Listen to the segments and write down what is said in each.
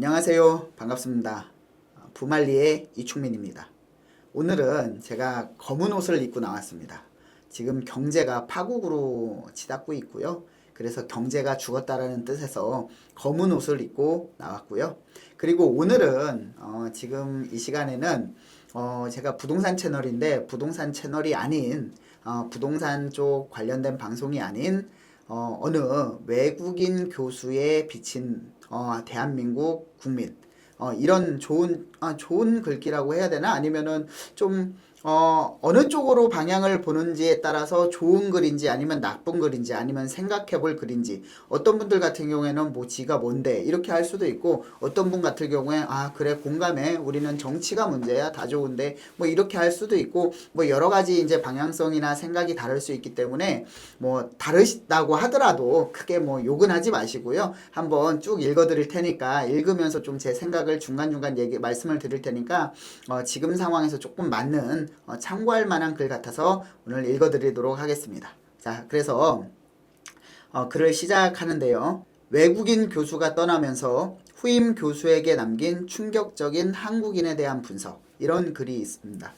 안녕하세요. 반갑습니다. 부말리의 이충민입니다. 오늘은 제가 검은 옷을 입고 나왔습니다. 지금 경제가 파국으로 치닫고 있고요. 그래서 경제가 죽었다라는 뜻에서 검은 옷을 입고 나왔고요. 그리고 오늘은 지금 이 시간에는 제가 부동산 채널인데 부동산 채널이 아닌 부동산 쪽 관련된 방송이 아닌 어느 외국인 교수의 비친 대한민국 국민 이런 좋은 글귀라고 해야 되나? 아니면은 좀 어느 쪽으로 방향을 보는지에 따라서 좋은 글인지 아니면 나쁜 글인지 아니면 생각해 볼 글인지 어떤 분들 같은 경우에는 뭐 지가 뭔데 이렇게 할 수도 있고 어떤 분 같은 경우에 그래 공감해 우리는 정치가 문제야 다 좋은데 뭐 이렇게 할 수도 있고 뭐 여러 가지 이제 방향성이나 생각이 다를 수 있기 때문에 뭐 다르다고 하더라도 크게 뭐 욕은 하지 마시고요. 한번 쭉 읽어 드릴 테니까 읽으면서 좀 제 생각을 중간중간 말씀을 드릴 테니까 지금 상황에서 조금 맞는 참고할 만한 글 같아서 오늘 읽어드리도록 하겠습니다. 자, 그래서 글을 시작하는데요. 외국인 교수가 떠나면서 후임 교수에게 남긴 충격적인 한국인에 대한 분석. 이런 글이 있습니다.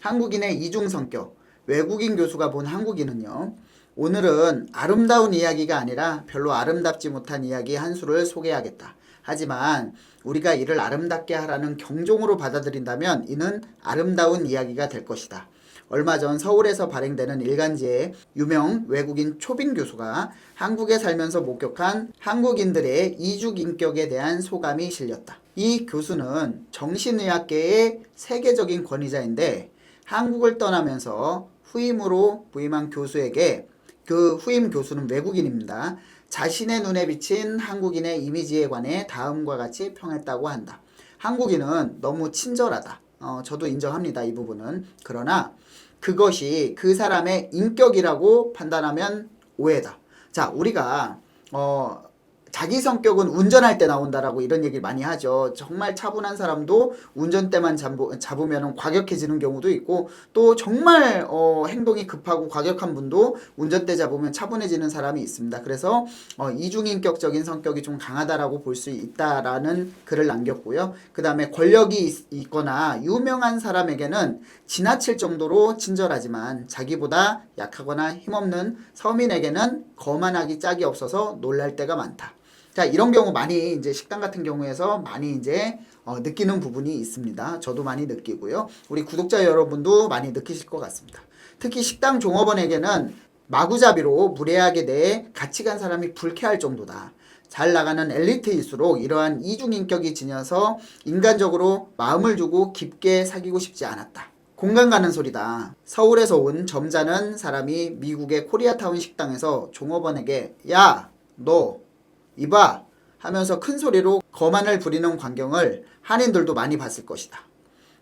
한국인의 이중 성격. 외국인 교수가 본 한국인은요. 오늘은 아름다운 이야기가 아니라 별로 아름답지 못한 이야기 한 수를 소개하겠다. 하지만 우리가 이를 아름답게 하라는 경종으로 받아들인다면 이는 아름다운 이야기가 될 것이다. 얼마 전 서울에서 발행되는 일간지에 유명 외국인 초빙 교수가 한국에 살면서 목격한 한국인들의 이중인격에 대한 소감이 실렸다. 이 교수는 정신의학계의 세계적인 권위자인데 한국을 떠나면서 후임으로 부임한 교수에게 그 후임 교수는 외국인입니다. 자신의 눈에 비친 한국인의 이미지에 관해 다음과 같이 평했다고 한다. 한국인은 너무 친절하다. 저도 인정합니다. 이 부분은. 그러나 그것이 그 사람의 인격이라고 판단하면 오해다. 자, 우리가 자기 성격은 운전할 때 나온다라고 이런 얘기를 많이 하죠. 정말 차분한 사람도 운전대만 잡으면 과격해지는 경우도 있고 또 정말 행동이 급하고 과격한 분도 운전대 잡으면 차분해지는 사람이 있습니다. 그래서 이중인격적인 성격이 좀 강하다라고 볼 수 있다라는 글을 남겼고요. 그 다음에 권력이 있거나 유명한 사람에게는 지나칠 정도로 친절하지만 자기보다 약하거나 힘없는 서민에게는 거만하기 짝이 없어서 놀랄 때가 많다. 자, 이런 경우 많이 이제 식당 같은 경우에서 많이 이제 느끼는 부분이 있습니다. 저도 많이 느끼고요. 우리 구독자 여러분도 많이 느끼실 것 같습니다. 특히 식당 종업원에게는 마구잡이로 무례하게 대해 같이 간 사람이 불쾌할 정도다. 잘 나가는 엘리트일수록 이러한 이중인격이 지녀서 인간적으로 마음을 주고 깊게 사귀고 싶지 않았다. 공감 가는 소리다. 서울에서 온 점잖은 사람이 미국의 코리아타운 식당에서 종업원에게 야, 너 이봐 하면서 큰 소리로 거만을 부리는 광경을 한인들도 많이 봤을 것이다.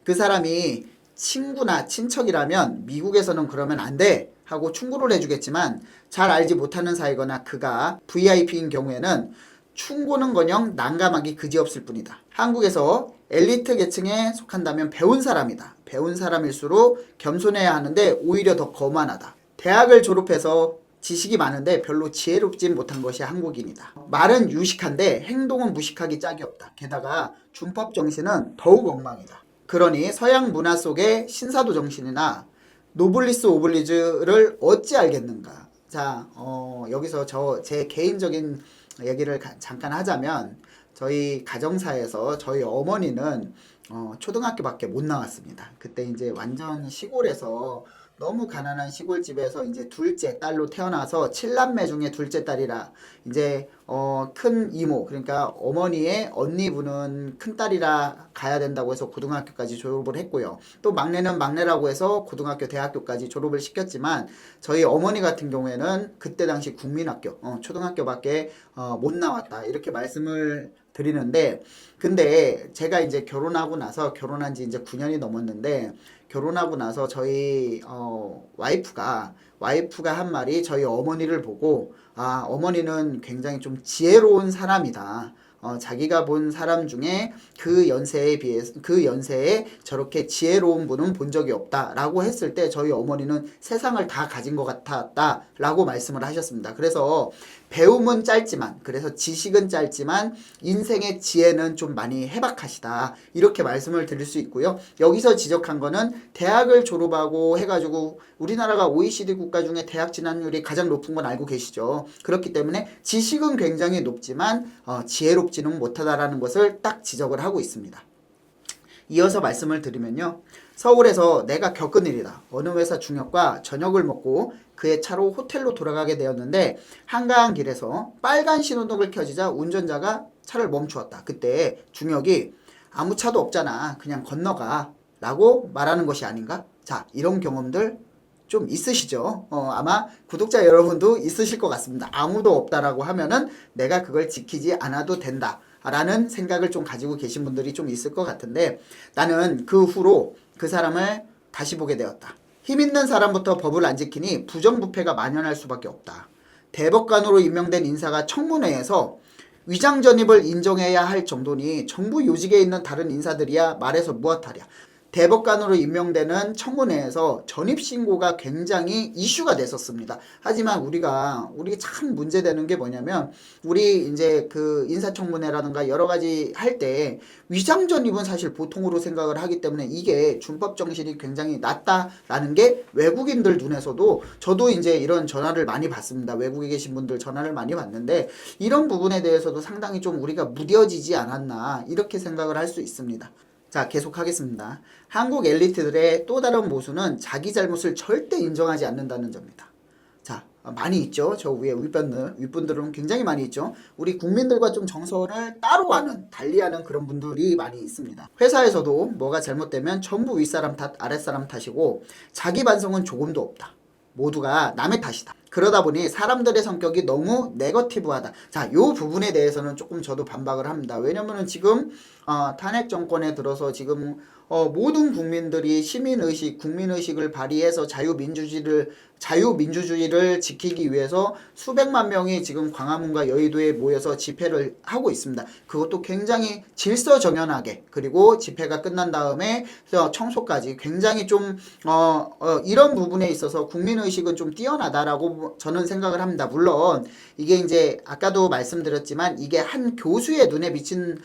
그 사람이 친구나 친척이라면 미국에서는 그러면 안 돼 하고 충고를 해주겠지만 잘 알지 못하는 사이거나 그가 VIP인 경우에는 충고는커녕 난감하기 그지없을 뿐이다. 한국에서 엘리트 계층에 속한다면 배운 사람이다. 배운 사람일수록 겸손해야 하는데 오히려 더 거만하다. 대학을 졸업해서 지식이 많은데 별로 지혜롭지 못한 것이 한국인이다. 말은 유식한데 행동은 무식하기 짝이 없다. 게다가 준법 정신은 더욱 엉망이다. 그러니 서양 문화 속의 신사도 정신이나 노블리스 오블리주를 어찌 알겠는가. 자, 여기서 제 개인적인 얘기를 잠깐 하자면 저희 가정사에서 저희 어머니는 초등학교밖에 못 나왔습니다. 그때 이제 완전 시골에서 너무 가난한 시골집에서 이제 둘째 딸로 태어나서 7남매 중에 둘째 딸이라 이제 큰 이모 그러니까 어머니의 언니분은 큰 딸이라 가야 된다고 해서 고등학교까지 졸업을 했고요. 또 막내는 막내라고 해서 고등학교 대학교까지 졸업을 시켰지만 저희 어머니 같은 경우에는 그때 당시 국민학교 초등학교밖에 못 나왔다 이렇게 말씀을 드리는데 근데 제가 이제 결혼한 지 이제 9년이 넘었는데 결혼하고 나서 저희 와이프가 한 말이 저희 어머니를 보고 어머니는 굉장히 좀 지혜로운 사람이다. 자기가 본 사람 중에 그 연세에 저렇게 지혜로운 분은 본 적이 없다라고 했을 때 저희 어머니는 세상을 다 가진 것 같았다라고 말씀을 하셨습니다. 그래서 배움은 짧지만, 그래서 지식은 짧지만 인생의 지혜는 좀 많이 해박하시다, 이렇게 말씀을 드릴 수 있고요. 여기서 지적한 거는 대학을 졸업하고 해가지고 우리나라가 OECD 국가 중에 대학 진학률이 가장 높은 건 알고 계시죠. 그렇기 때문에 지식은 굉장히 높지만 지혜롭지는 못하다라는 것을 딱 지적을 하고 있습니다. 이어서 말씀을 드리면요, 서울에서 내가 겪은 일이다. 어느 회사 중역과 저녁을 먹고 그의 차로 호텔로 돌아가게 되었는데 한가한 길에서 빨간 신호등을 켜지자 운전자가 차를 멈추었다. 그때 중역이 아무 차도 없잖아, 그냥 건너가 라고 말하는 것이 아닌가? 자, 이런 경험들 좀 있으시죠? 아마 구독자 여러분도 있으실 것 같습니다. 아무도 없다라고 하면은 내가 그걸 지키지 않아도 된다 라는 생각을 좀 가지고 계신 분들이 좀 있을 것 같은데, 나는 그 후로 그 사람을 다시 보게 되었다. 힘 있는 사람부터 법을 안 지키니 부정부패가 만연할 수밖에 없다. 대법관으로 임명된 인사가 청문회에서 위장 전입을 인정해야 할 정도니 정부 요직에 있는 다른 인사들이야 말해서 무엇하랴. 대법관으로 임명되는 청문회에서 전입신고가 굉장히 이슈가 됐었습니다. 하지만 우리가 참 문제되는 게 뭐냐면, 우리 이제 그 인사청문회라든가 여러 가지 할 때 위장 전입은 사실 보통으로 생각을 하기 때문에 이게 준법 정신이 굉장히 낮다라는 게 외국인들 눈에서도, 저도 이제 이런 전화를 많이 받습니다. 외국에 계신 분들 전화를 많이 받는데 이런 부분에 대해서도 상당히 좀 우리가 무뎌지지 않았나, 이렇게 생각을 할 수 있습니다. 자, 계속하겠습니다. 한국 엘리트들의 또 다른 모순은 자기 잘못을 절대 인정하지 않는다는 점입니다. 자, 많이 있죠. 저 위에 윗분들은 굉장히 많이 있죠. 우리 국민들과 좀 정서를 따로 하는, 달리하는 그런 분들이 많이 있습니다. 회사에서도 뭐가 잘못되면 전부 윗사람 탓, 아랫사람 탓이고 자기 반성은 조금도 없다. 모두가 남의 탓이다. 그러다 보니 사람들의 성격이 너무 네거티브하다. 자, 요 부분에 대해서는 조금 저도 반박을 합니다. 왜냐면은 지금 탄핵 정권에 들어서 지금 모든 국민들이 시민의식, 국민의식을 발휘해서 자유민주주의를 지키기 위해서 수백만 명이 지금 광화문과 여의도에 모여서 집회를 하고 있습니다. 그것도 굉장히 질서정연하게, 그리고 집회가 끝난 다음에 청소까지 굉장히 좀 이런 부분에 있어서 국민의식은 좀 뛰어나다라고 저는 생각을 합니다. 물론 이게 이제 아까도 말씀드렸지만 이게 한 교수의 눈에 비친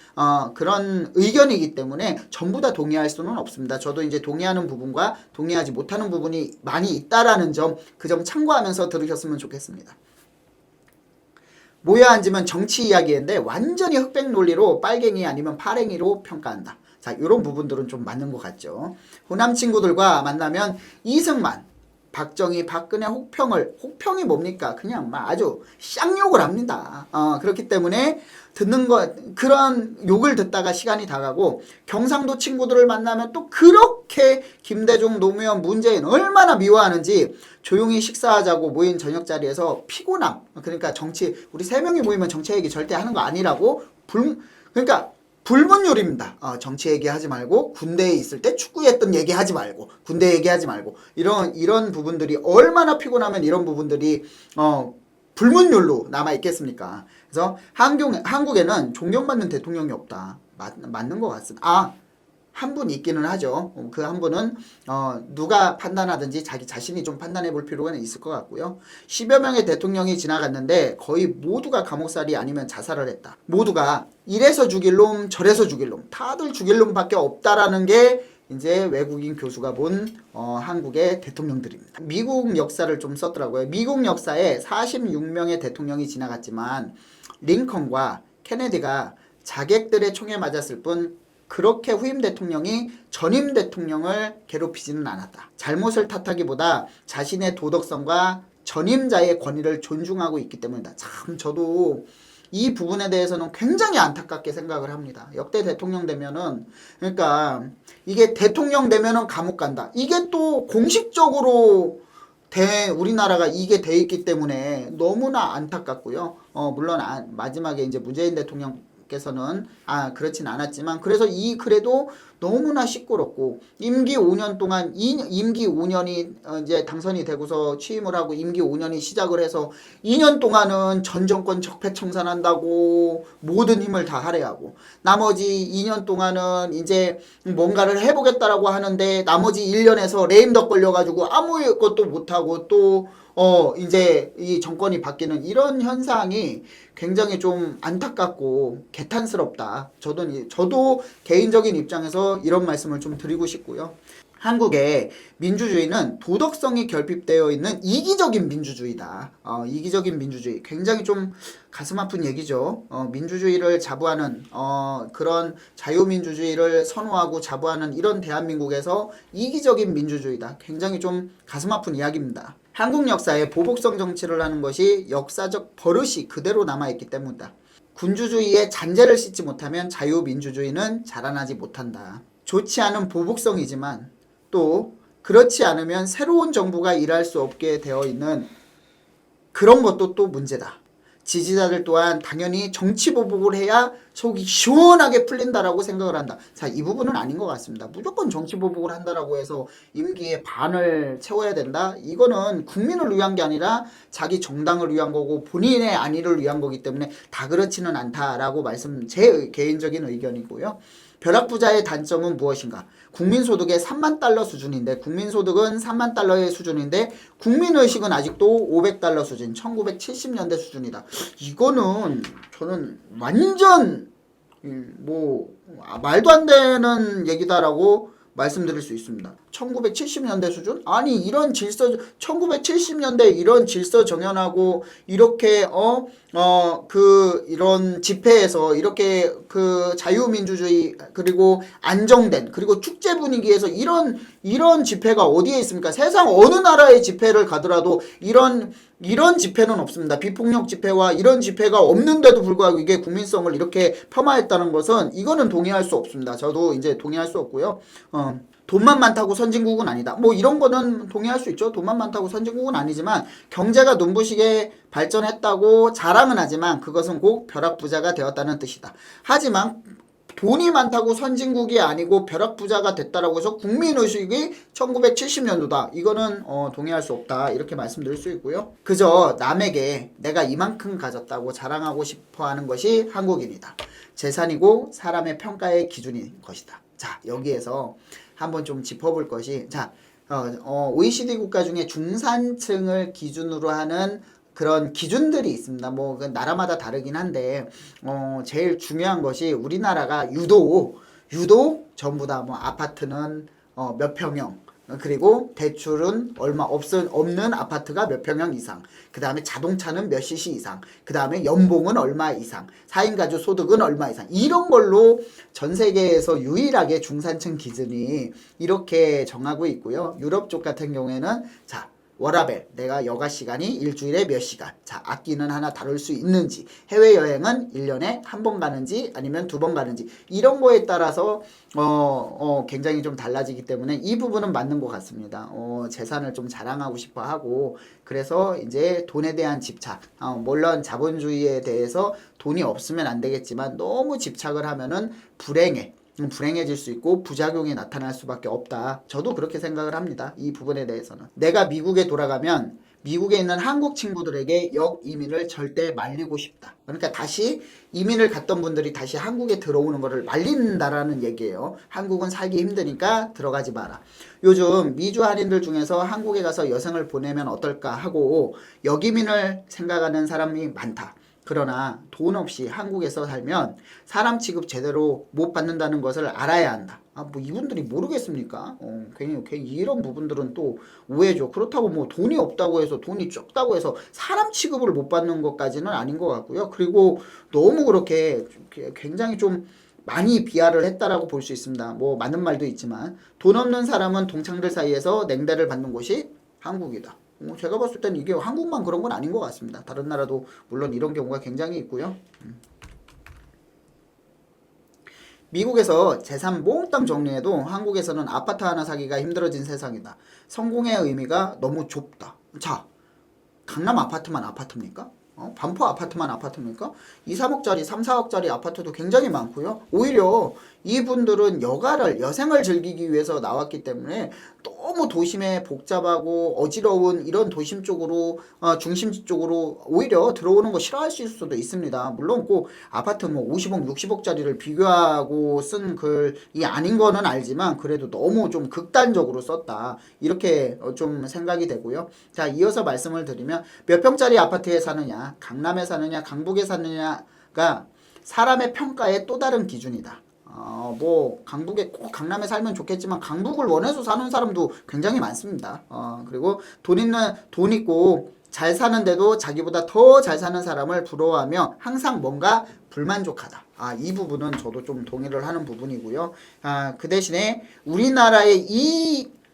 그런 의견이기 때문에 전부 다 동의할 수는 없습니다. 저도 이제 동의하는 부분과 동의하지 못하는 부분이 많이 있다라는 점, 그 점 참고하면서 들으셨으면 좋겠습니다. 모여 앉으면 정치 이야기인데 완전히 흑백 논리로 빨갱이 아니면 파랭이로 평가한다. 자, 이런 부분들은 좀 맞는 것 같죠. 호남 친구들과 만나면 이승만, 박정희, 박근혜, 혹평이 뭡니까? 그냥 막 아주 쌍욕을 합니다. 그렇기 때문에 그런 욕을 듣다가 시간이 다 가고, 경상도 친구들을 만나면 또 그렇게 김대중, 노무현, 문재인 얼마나 미워하는지 조용히 식사하자고 모인 저녁 자리에서 피곤함, 그러니까 우리 세 명이 모이면 정치 얘기 절대 하는 거 아니라고, 그러니까 불문율입니다. 정치 얘기하지 말고, 군대에 있을 때 축구했던 얘기하지 말고, 군대 얘기하지 말고, 이런 부분들이 얼마나 피곤하면 이런 부분들이 불문율로 남아 있겠습니까? 그래서 한국에는 존경받는 대통령이 없다. 맞는 것 같습니다. 한 분 있기는 하죠. 그 한 분은 누가 판단하든지 자기 자신이 좀 판단해 볼 필요가 있을 것 같고요. 10여 명의 대통령이 지나갔는데 거의 모두가 감옥살이 아니면 자살을 했다. 모두가 이래서 죽일 놈, 저래서 죽일 놈, 다들 죽일 놈밖에 없다라는 게 이제 외국인 교수가 본 한국의 대통령들입니다. 미국 역사를 좀 썼더라고요. 미국 역사에 46명의 대통령이 지나갔지만 링컨과 케네디가 자객들의 총에 맞았을 뿐 그렇게 후임 대통령이 전임 대통령을 괴롭히지는 않았다. 잘못을 탓하기보다 자신의 도덕성과 전임자의 권위를 존중하고 있기 때문이다. 참 저도 이 부분에 대해서는 굉장히 안타깝게 생각을 합니다. 역대 대통령 되면은, 그러니까 이게 대통령 되면은 감옥 간다. 이게 또 공식적으로 우리나라가 이게 돼 있기 때문에 너무나 안타깝고요. 물론 마지막에 이제 문재인 대통령께서는 그렇진 않았지만, 그래도 너무나 시끄럽고, 임기 5년 동안 임기 5년이 이제 당선이 되고서 취임을 하고 임기 5년이 시작을 해서 2년 동안은 전 정권 적폐청산한다고 모든 힘을 다 할애하고, 나머지 2년 동안은 이제 뭔가를 해보겠다라고 하는데 나머지 1년에서 레임덕 걸려가지고 아무것도 못하고 또 이제 이 정권이 바뀌는 이런 현상이 굉장히 좀 안타깝고 개탄스럽다. 저도 개인적인 입장에서 이런 말씀을 좀 드리고 싶고요. 한국의 민주주의는 도덕성이 결핍되어 있는 이기적인 민주주의다. 이기적인 민주주의. 굉장히 좀 가슴 아픈 얘기죠. 민주주의를 자부하는, 그런 자유민주주의를 선호하고 자부하는 이런 대한민국에서 이기적인 민주주의다. 굉장히 좀 가슴 아픈 이야기입니다. 한국 역사에 보복성 정치를 하는 것이 역사적 버릇이 그대로 남아있기 때문이다. 군주주의의 잔재를 씻지 못하면 자유민주주의는 자라나지 못한다. 좋지 않은 보복성이지만 또 그렇지 않으면 새로운 정부가 일할 수 없게 되어 있는 그런 것도 또 문제다. 지지자들 또한 당연히 정치 보복을 해야 속이 시원하게 풀린다라고 생각을 한다. 자, 이 부분은 아닌 것 같습니다. 무조건 정치 보복을 한다라고 해서 임기의 반을 채워야 된다. 이거는 국민을 위한 게 아니라 자기 정당을 위한 거고 본인의 안위를 위한 거기 때문에 다 그렇지는 않다라고 제 개인적인 의견이고요. 벼락부자의 단점은 무엇인가? 국민소득의 3만 달러 수준인데 국민소득은 3만 달러의 수준인데 국민의식은 아직도 500달러 수준, 1970년대 수준이다. 이거는 저는 완전 말도 안 되는 얘기다라고 말씀드릴 수 있습니다. 1970년대 수준? 아니 이런 1970년대 이런 질서 정연하고 이렇게 이런 집회에서 이렇게 그 자유민주주의 그리고 안정된 그리고 축제 분위기에서 이런 집회가 어디에 있습니까? 세상 어느 나라의 집회를 가더라도 이런 집회는 없습니다. 비폭력 집회와 이런 집회가 없는데도 불구하고 이게 국민성을 이렇게 폄하했다는 것은 이거는 동의할 수 없습니다. 저도 이제 동의할 수 없고요. 돈만 많다고 선진국은 아니다. 뭐 이런 거는 동의할 수 있죠. 돈만 많다고 선진국은 아니지만 경제가 눈부시게 발전했다고 자랑은 하지만 그것은 꼭 벼락부자가 되었다는 뜻이다. 하지만 돈이 많다고 선진국이 아니고 벼락부자가 됐다라고 해서 국민의식이 1970년도다. 이거는 동의할 수 없다. 이렇게 말씀드릴 수 있고요. 그저 남에게 내가 이만큼 가졌다고 자랑하고 싶어하는 것이 한국인이다. 재산이고 사람의 평가의 기준인 것이다. 자, 여기에서 한번 좀 짚어볼 것이 OECD 국가 중에 중산층을 기준으로 하는 그런 기준들이 있습니다. 뭐 나라마다 다르긴 한데 제일 중요한 것이 우리나라가 유독 전부 다 뭐 아파트는 몇 평형 그리고 대출은 얼마 없는 아파트가 몇 평형 이상 그 다음에 자동차는 몇 cc 이상 그 다음에 연봉은 얼마 이상 4인 가족 소득은 얼마 이상 이런 걸로 전 세계에서 유일하게 중산층 기준이 이렇게 정하고 있고요. 유럽 쪽 같은 경우에는 자 워라밸, 내가 여가 시간이 일주일에 몇 시간, 자 악기는 하나 다룰 수 있는지, 해외여행은 1년에 한 번 가는지 아니면 2번 가는지 이런 거에 따라서 굉장히 좀 달라지기 때문에 이 부분은 맞는 것 같습니다. 재산을 좀 자랑하고 싶어 하고 그래서 이제 돈에 대한 집착, 물론 자본주의에 대해서 돈이 없으면 안 되겠지만 너무 집착을 하면은 불행해질 수 있고 부작용이 나타날 수밖에 없다. 저도 그렇게 생각을 합니다. 이 부분에 대해서는. 내가 미국에 돌아가면 미국에 있는 한국 친구들에게 역이민을 절대 말리고 싶다. 그러니까 다시 이민을 갔던 분들이 다시 한국에 들어오는 것을 말린다라는 얘기예요. 한국은 살기 힘드니까 들어가지 마라. 요즘 미주 한인들 중에서 한국에 가서 여생을 보내면 어떨까 하고 역이민을 생각하는 사람이 많다. 그러나 돈 없이 한국에서 살면 사람 취급 제대로 못 받는다는 것을 알아야 한다. 뭐 이분들이 모르겠습니까? 괜히 이런 부분들은 또 오해죠. 그렇다고 뭐 돈이 없다고 해서 돈이 적다고 해서 사람 취급을 못 받는 것까지는 아닌 것 같고요. 그리고 너무 그렇게 굉장히 좀 많이 비하를 했다라고 볼 수 있습니다. 뭐 맞는 말도 있지만 돈 없는 사람은 동창들 사이에서 냉대를 받는 곳이 한국이다. 제가 봤을 때는 이게 한국만 그런 건 아닌 것 같습니다. 다른 나라도 물론 이런 경우가 굉장히 있고요. 미국에서 재산 몽땅 정리해도 한국에서는 아파트 하나 사기가 힘들어진 세상이다. 성공의 의미가 너무 좁다. 자, 강남 아파트만 아파트입니까? 반포 아파트만 아파트입니까? 2, 3억짜리, 3, 4억짜리 아파트도 굉장히 많고요. 오히려 이분들은 여생을 즐기기 위해서 나왔기 때문에 너무 도심에 복잡하고 어지러운 이런 도심 쪽으로 중심지 쪽으로 오히려 들어오는 거 싫어하실 수도 있습니다. 물론 꼭 아파트 뭐 50억 60억짜리를 비교하고 쓴 글이 아닌 거는 알지만 그래도 너무 좀 극단적으로 썼다 이렇게 좀 생각이 되고요. 자, 이어서 말씀을 드리면 몇 평짜리 아파트에 사느냐, 강남에 사느냐, 강북에 사느냐가 사람의 평가의 또 다른 기준이다. 뭐 강북에 꼭 강남에 살면 좋겠지만 강북을 원해서 사는 사람도 굉장히 많습니다. 그리고 돈 있고 잘 사는데도 자기보다 더 잘 사는 사람을 부러워하며 항상 뭔가 불만족하다. 이 부분은 저도 좀 동의를 하는 부분이고요. 그 대신에 우리나라의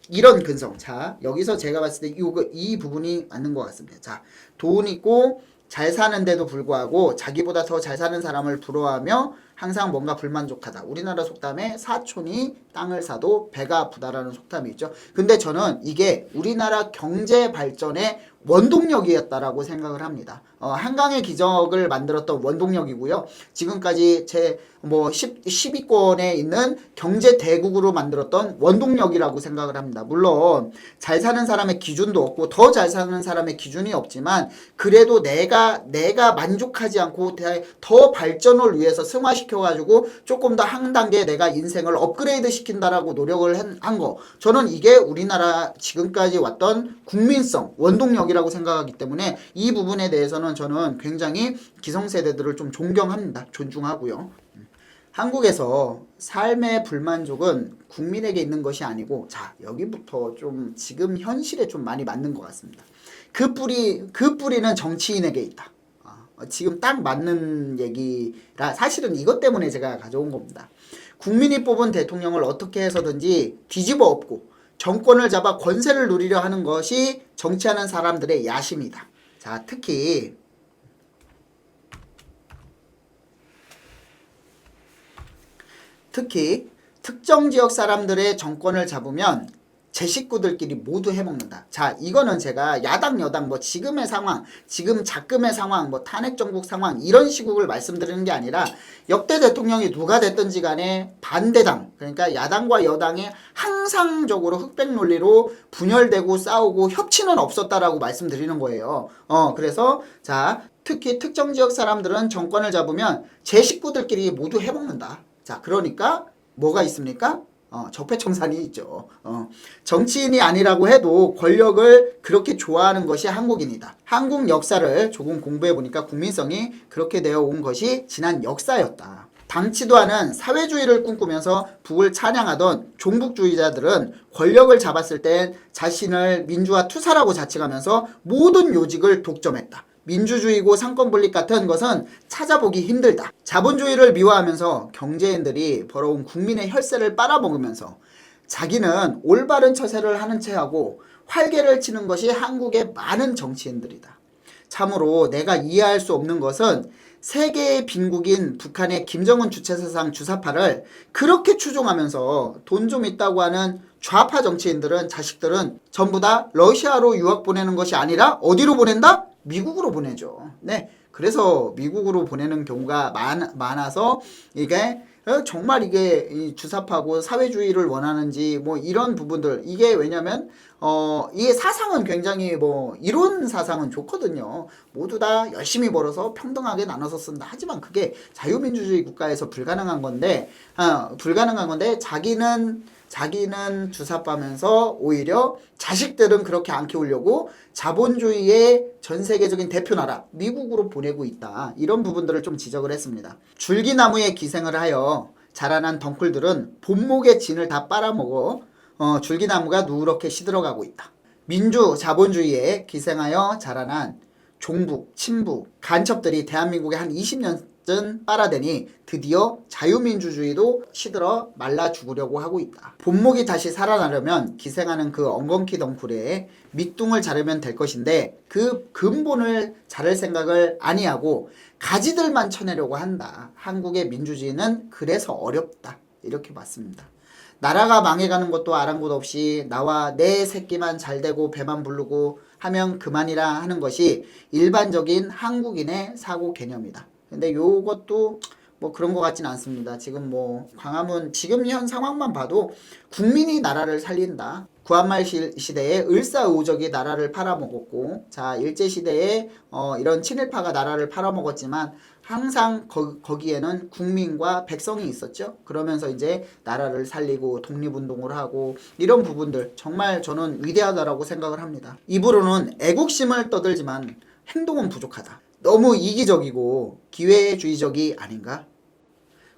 이런 근성. 자, 여기서 제가 봤을 때 이 부분이 맞는 것 같습니다. 자, 돈 있고 잘 사는데도 불구하고 자기보다 더 잘 사는 사람을 부러워하며 항상 뭔가 불만족하다. 우리나라 속담에 사촌이 땅을 사도 배가 아프다라는 속담이 있죠. 근데 저는 이게 우리나라 경제 발전의 원동력이었다라고 생각을 합니다. 한강의 기적을 만들었던 원동력이고요. 지금까지 제 10위권에 있는 경제 대국으로 만들었던 원동력이라고 생각을 합니다. 물론 잘 사는 사람의 기준도 없고 더 잘 사는 사람의 기준이 없지만 그래도 내가 만족하지 않고 더 발전을 위해서 승화시켜가지고 조금 더 한 단계 내가 인생을 업그레이드 시킨다라고 노력을 한 거. 저는 이게 우리나라 지금까지 왔던 국민성 원동력이라고 생각하기 때문에 이 부분에 대해서는 저는 굉장히 기성세대들을 좀 존경합니다. 존중하고요. 한국에서 삶의 불만족은 국민에게 있는 것이 아니고, 자, 여기부터 좀 지금 현실에 좀 많이 맞는 것 같습니다. 그 뿌리는 정치인에게 있다. 지금 딱 맞는 얘기라 사실은 이것 때문에 제가 가져온 겁니다. 국민이 뽑은 대통령을 어떻게 해서든지 뒤집어 엎고 정권을 잡아 권세를 누리려 하는 것이 정치하는 사람들의 야심이다. 자, 특히 특정 지역 사람들의 정권을 잡으면 제 식구들끼리 모두 해먹는다. 자, 이거는 제가 야당 여당 뭐 지금의 상황, 지금 작금의 상황, 뭐 탄핵 정국 상황 이런 시국을 말씀드리는 게 아니라 역대 대통령이 누가 됐든지 간에 반대당, 그러니까 야당과 여당이 항상적으로 흑백 논리로 분열되고 싸우고 협치는 없었다라고 말씀드리는 거예요. 그래서 자, 특히 특정 지역 사람들은 정권을 잡으면 제 식구들끼리 모두 해먹는다. 자, 그러니까 뭐가 있습니까? 적폐청산이 있죠. 정치인이 아니라고 해도 권력을 그렇게 좋아하는 것이 한국인이다. 한국 역사를 조금 공부해 보니까 국민성이 그렇게 되어 온 것이 지난 역사였다. 당치도 않은 사회주의를 꿈꾸면서 북을 찬양하던 종북주의자들은 권력을 잡았을 땐 자신을 민주화 투사라고 자칭하면서 모든 요직을 독점했다. 민주주의고 상권분립 같은 것은 찾아보기 힘들다. 자본주의를 미화하면서 경제인들이 벌어온 국민의 혈세를 빨아먹으면서 자기는 올바른 처세를 하는 체하고 활개를 치는 것이 한국의 많은 정치인들이다. 참으로 내가 이해할 수 없는 것은 세계의 빈국인 북한의 김정은 주체사상 주사파를 그렇게 추종하면서 돈 좀 있다고 하는 좌파 정치인들은 자식들은 전부 다 러시아로 유학 보내는 것이 아니라 어디로 보낸다? 미국으로 보내죠. 네, 그래서 미국으로 보내는 경우가 많아서 이게 정말 이게 이 주사파고 사회주의를 원하는지 뭐 이런 부분들 이게 왜냐면 이게 사상은 굉장히 뭐 이론 사상은 좋거든요. 모두 다 열심히 벌어서 평등하게 나눠서 쓴다. 하지만 그게 자유민주주의 국가에서 불가능한 건데 자기는 주사파면서 오히려 자식들은 그렇게 안 키우려고 자본주의의 전 세계적인 대표 나라 미국으로 보내고 있다. 이런 부분들을 좀 지적을 했습니다. 줄기나무에 기생을 하여 자라난 덩쿨들은 본목의 진을 다 빨아먹어 줄기나무가 누렇게 시들어가고 있다. 민주 자본주의에 기생하여 자라난 종북, 친북, 간첩들이 대한민국에 한 20년 빨아대니 드디어 자유민주주의도 시들어 말라 죽으려고 하고 있다. 본목이 다시 살아나려면 기생하는 그 엉겅퀴 덩굴에 밑둥을 자르면 될 것인데 그 근본을 자를 생각을 아니하고 가지들만 쳐내려고 한다. 한국의 민주주의는 그래서 어렵다. 이렇게 봤습니다. 나라가 망해가는 것도 아랑곳 없이 나와 내 새끼만 잘되고 배만 부르고 하면 그만이라 하는 것이 일반적인 한국인의 사고 개념이다. 근데 요것도 뭐 그런 것 같진 않습니다. 지금 뭐 광화문 지금 현 상황만 봐도 국민이 나라를 살린다. 구한말 시대에 을사오적이 나라를 팔아먹었고, 자 일제시대에 이런 친일파가 나라를 팔아먹었지만 항상 거기에는 국민과 백성이 있었죠. 그러면서 이제 나라를 살리고 독립운동을 하고 이런 부분들 정말 저는 위대하다라고 생각을 합니다. 입으로는 애국심을 떠들지만 행동은 부족하다. 너무 이기적이고 기회주의적이 아닌가?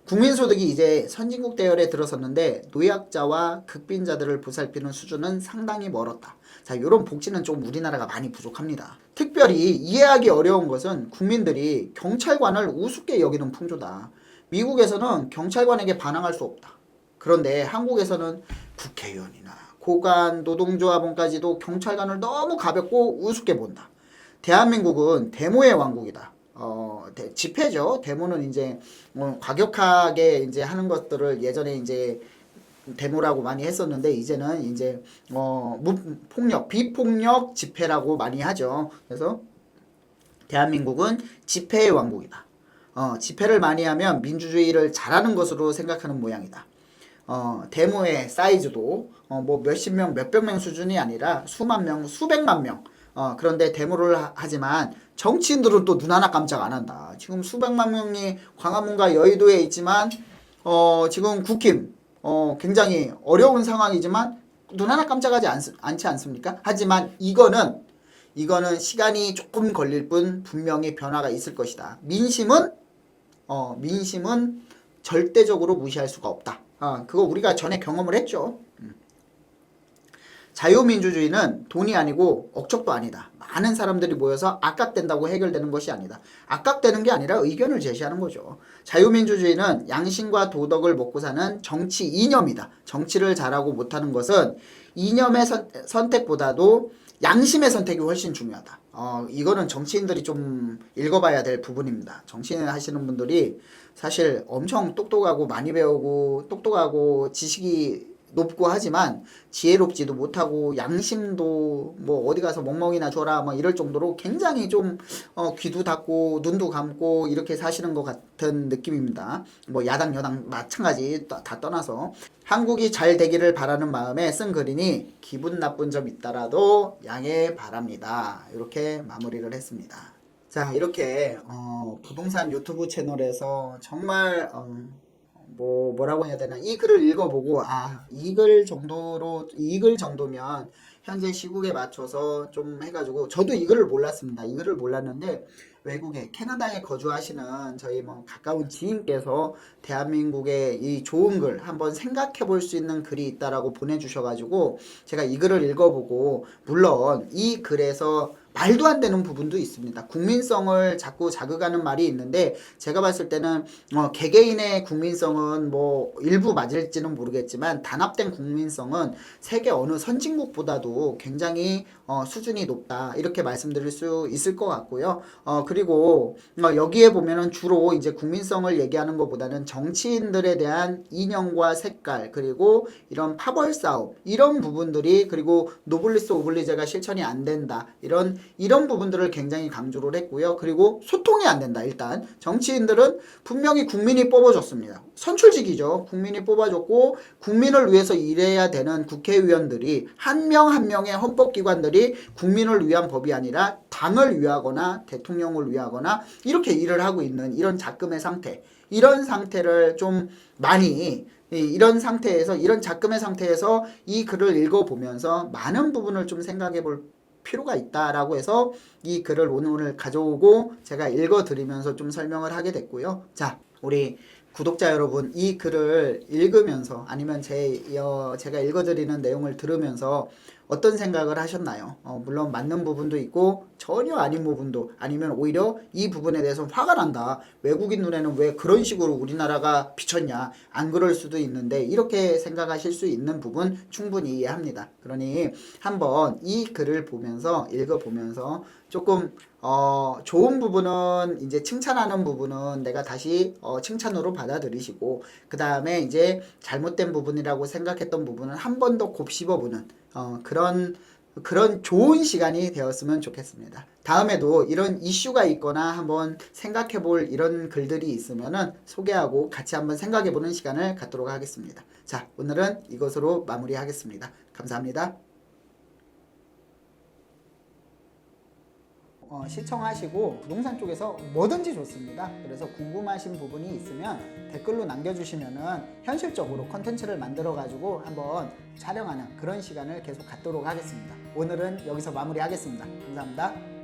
국민소득이 이제 선진국 대열에 들어섰는데 노약자와 극빈자들을 보살피는 수준은 상당히 멀었다. 자, 이런 복지는 좀 우리나라가 많이 부족합니다. 특별히 이해하기 어려운 것은 국민들이 경찰관을 우습게 여기는 풍조다. 미국에서는 경찰관에게 반항할 수 없다. 그런데 한국에서는 국회의원이나 고관, 노동조합원까지도 경찰관을 너무 가볍고 우습게 본다. 대한민국은 데모의 왕국이다. 집회죠. 데모는 이제 과격하게 이제 하는 것들을 예전에 이제 데모라고 많이 했었는데 이제는 이제 무폭력, 비폭력 집회라고 많이 하죠. 그래서 대한민국은 집회의 왕국이다. 집회를 많이 하면 민주주의를 잘하는 것으로 생각하는 모양이다. 데모의 사이즈도 뭐 몇십 명, 몇백 명 수준이 아니라 수만 명, 수백만 명. 그런데 데모를 하지만 정치인들은 또 눈 하나 깜짝 안 한다. 지금 수백만 명이 광화문과 여의도에 있지만 지금 국힘 굉장히 어려운 상황이지만 눈 하나 깜짝하지 않지 않습니까? 하지만 이거는 시간이 조금 걸릴 뿐 분명히 변화가 있을 것이다. 민심은 절대적으로 무시할 수가 없다. 그거 우리가 전에 경험을 했죠. 자유민주주의는 돈이 아니고 억척도 아니다. 많은 사람들이 모여서 악각된다고 해결되는 것이 아니다. 악각되는 게 아니라 의견을 제시하는 거죠. 자유민주주의는 양심과 도덕을 먹고 사는 정치 이념이다. 정치를 잘하고 못하는 것은 이념의 선택보다도 양심의 선택이 훨씬 중요하다. 이거는 정치인들이 좀 읽어봐야 될 부분입니다. 정치인 하시는 분들이 사실 엄청 똑똑하고 많이 배우고 똑똑하고 지식이 높고 하지만 지혜롭지도 못하고 양심도 뭐 어디 가서 멍멍이나 줘라 뭐 이럴 정도로 굉장히 좀 귀도 닫고 눈도 감고 이렇게 사시는 것 같은 느낌입니다. 뭐 야당 여당 마찬가지 다 떠나서 한국이 잘 되기를 바라는 마음에 쓴 글이니 기분 나쁜 점 있다라도 양해 바랍니다. 이렇게 마무리를 했습니다. 자 이렇게 부동산 유튜브 채널에서 정말 뭐라고 해야 되나 이 글을 읽어보고 이 글 정도면 현재 시국에 맞춰서 좀 해가지고 저도 이 글을 몰랐습니다. 이 글을 몰랐는데 외국에 캐나다에 거주하시는 저희 뭐 가까운 지인께서 대한민국의 이 좋은 글 한번 생각해 볼 수 있는 글이 있다라고 보내주셔가지고 제가 이 글을 읽어보고 물론 이 글에서 말도 안 되는 부분도 있습니다. 국민성을 자꾸 자극하는 말이 있는데 제가 봤을 때는 개개인의 국민성은 뭐 일부 맞을지는 모르겠지만 단합된 국민성은 세계 어느 선진국보다도 굉장히 수준이 높다 이렇게 말씀드릴 수 있을 것 같고요. 그리고 여기에 보면은 주로 이제 국민성을 얘기하는 것보다는 정치인들에 대한 이념과 색깔 그리고 이런 파벌 싸움 이런 부분들이 그리고 노블리스 오블리제가 실천이 안 된다 이런 부분들을 굉장히 강조를 했고요. 그리고 소통이 안 된다. 일단 정치인들은 분명히 국민이 뽑아줬습니다. 선출직이죠. 국민이 뽑아줬고 국민을 위해서 일해야 되는 국회의원들이 한 명 한 명의 헌법기관들이 국민을 위한 법이 아니라 당을 위하거나 대통령을 위하거나 이렇게 일을 하고 있는 이런 작금의 상태 이런 상태를 좀 많이 이런 작금의 상태에서 이 글을 읽어보면서 많은 부분을 좀 생각해 볼 필요가 있다라고 해서 이 글을 오늘 가져오고 제가 읽어드리면서 좀 설명을 하게 됐고요. 자, 우리 구독자 여러분 이 글을 읽으면서 아니면 제가 읽어드리는 내용을 들으면서 어떤 생각을 하셨나요? 물론 맞는 부분도 있고 전혀 아닌 부분도 아니면 오히려 이 부분에 대해서 화가 난다. 외국인 눈에는 왜 그런 식으로 우리나라가 비쳤냐. 안 그럴 수도 있는데 이렇게 생각하실 수 있는 부분 충분히 이해합니다. 그러니 한번 이 글을 보면서 읽어보면서 조금 좋은 부분은 이제 칭찬하는 부분은 내가 다시 칭찬으로 받아들이시고 그 다음에 이제 잘못된 부분이라고 생각했던 부분은 한 번 더 곱씹어보는 그런 그런 좋은 시간이 되었으면 좋겠습니다. 다음에도 이런 이슈가 있거나 한번 생각해 볼 이런 글들이 있으면은 소개하고 같이 한번 생각해 보는 시간을 갖도록 하겠습니다. 자, 오늘은 이것으로 마무리하겠습니다. 감사합니다. 시청하시고 농산 쪽에서 뭐든지 좋습니다. 그래서 궁금하신 부분이 있으면 댓글로 남겨주시면은 현실적으로 컨텐츠를 만들어 가지고 한번 촬영하는 그런 시간을 계속 갖도록 하겠습니다. 오늘은 여기서 마무리하겠습니다. 감사합니다.